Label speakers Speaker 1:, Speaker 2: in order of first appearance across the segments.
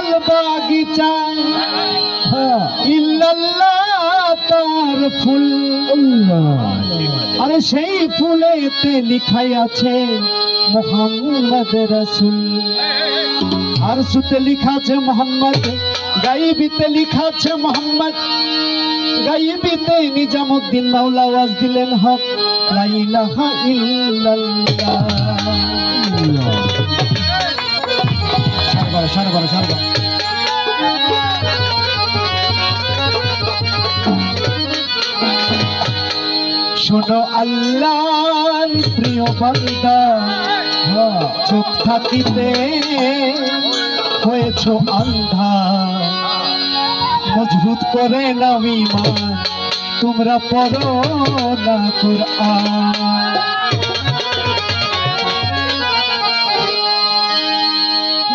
Speaker 1: ফুল বাগিচা ইল্লাল্লাহ তার ফুল আরে সেই ফুলেতে লিখাই আছে মুহাম্মদ রাসূল আর সুতে লিখা আছে মোহাম্মদ গাইবিতে লিখা আছে মোহাম্মদ গাইবিতে নিজামুদ্দিন মাওলা আওয়াজ দিলেন হক লা ইলাহা ইল্লাল্লাহ সারবার শোনো আল্লাহর প্রিয় বান্দা চোখ থাকিতে হয়েছো আন্ধা মজবুত করে নাও ঈমান তোমরা পড়ো না কুরআন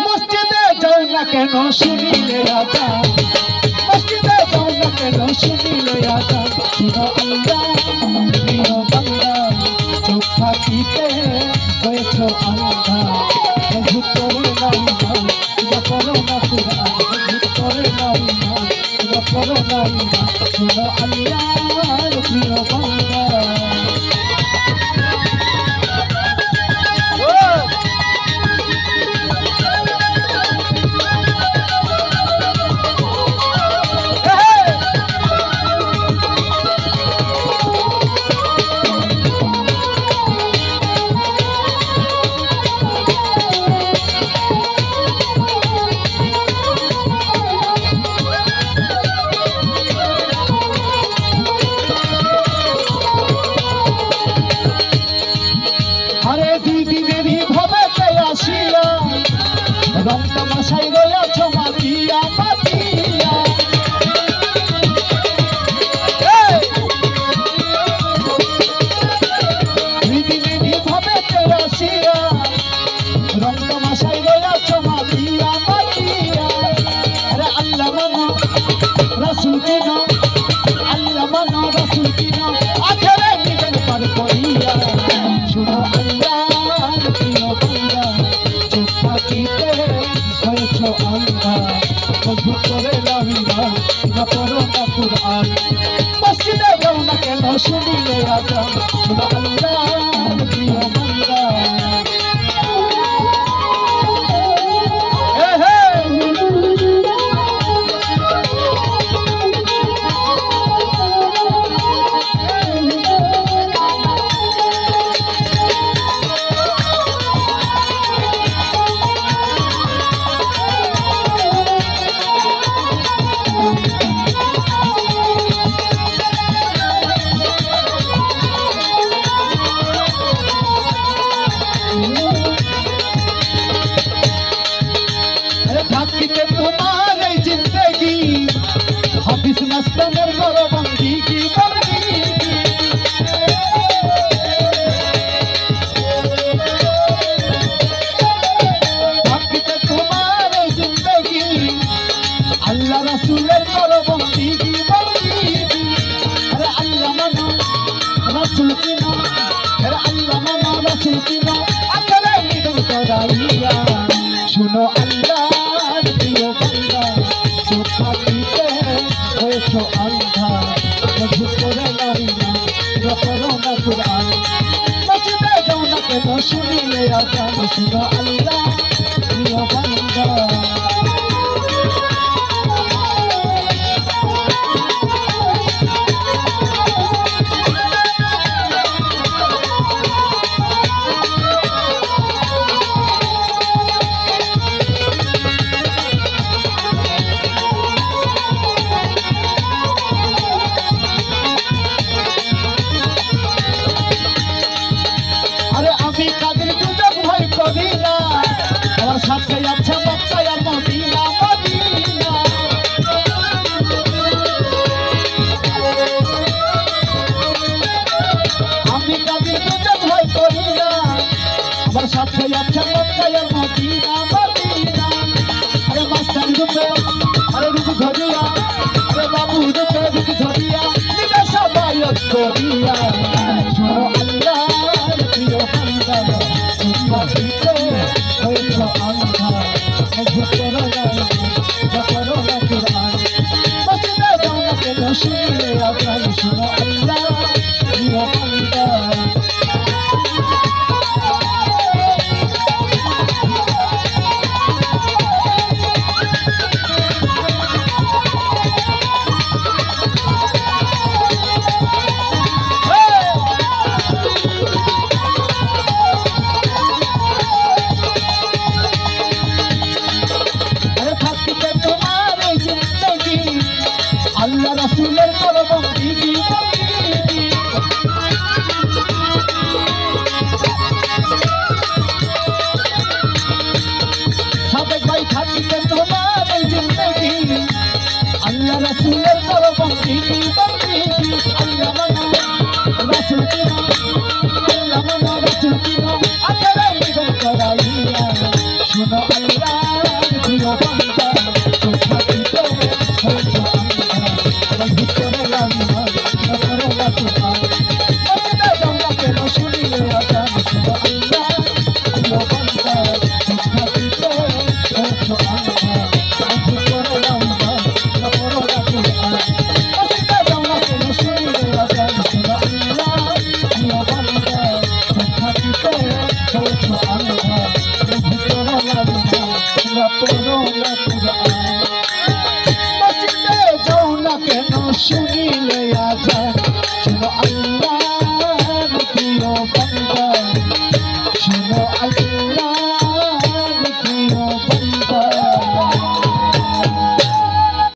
Speaker 1: মসজিদে যাও না কেন শুনিলে আযান মসজিদে যাও না কেন শুনিলে আযান শোনো আল্লাহর প্রিয় বান্দা চোখ থাকিতে হয়েছো আন্ধা মজবুত করে নাও ঈমান তোমরা পড়ো না কুরআন মজবুত করে নাও ঈমান তোমরা পড়ো না ঈমান শোনো আল্লাহর প্রিয় বান্দা আরে দিদিনেরই ভবেতে আসিয়া রং তামাশাই রয়েছ মাতিয়া মাতিয়া দিদিনেরই ভবেতে আসিয়া রং তামাশাই রয়েছ মাতিয়া মাতিয়া আরে আল্লাহ মানো রাসূল কিনো আল্লাহ মানো রাসূল কিনো আখেরে নিজের পার করিয়া শোনো আল্লাহর প্রিয় বান্দা চোখ থাকিতে হয়েছো আন্ধা মজবুত করে নাও ঈমান তোমরা পড়ো না কুরআন মসজিদে যাও না কেন শুনিলে আযান শোনো আল্লাহর প্রিয় বান্দা থাকিতে তোমার এই জিন্দেগি হাফিজ মাস্তানের ঘরবন্দি কি থাকিতে তোমার এই জিন্দেগি আল্লাহ রাসূলের ঘরবন্দি কি আরে আল্লাহ মানো রাসূল কিনো আরে আল্লাহ মানো রাসূল কিনো আকালে নিদন করাইয়া শোনো আল্লাহর প্রিয় বান্দা চোখ থাকিতে হয়েছো আন্ধা মজবুত করে নাও ঈমান তোমরা পড়ো না কুরআন মসজিদে যাও না কেন শুনিলে আযান শোনো আল্লাহর প্রিয় বান্দা আমি কাদের দুজক ভয় করি না আমার সাথে আছে মক্কা আর মদিনা মদিনা আমি কাদের দুজক ভয় করি না আমার সাথে আছে মক্কা আর মদিনা মদিনা আরে মাস্টার রূপে আরে রূপ ধরিয়া আরে বাবু রূপে রূপ ধরিয়া নিবে সবাই করিয়া শোনো আল্লাহর প্রিয় বান্দা চোখ থাকিতে হয়েছো আন্ধা মজবুত করে নাও বন্দিগি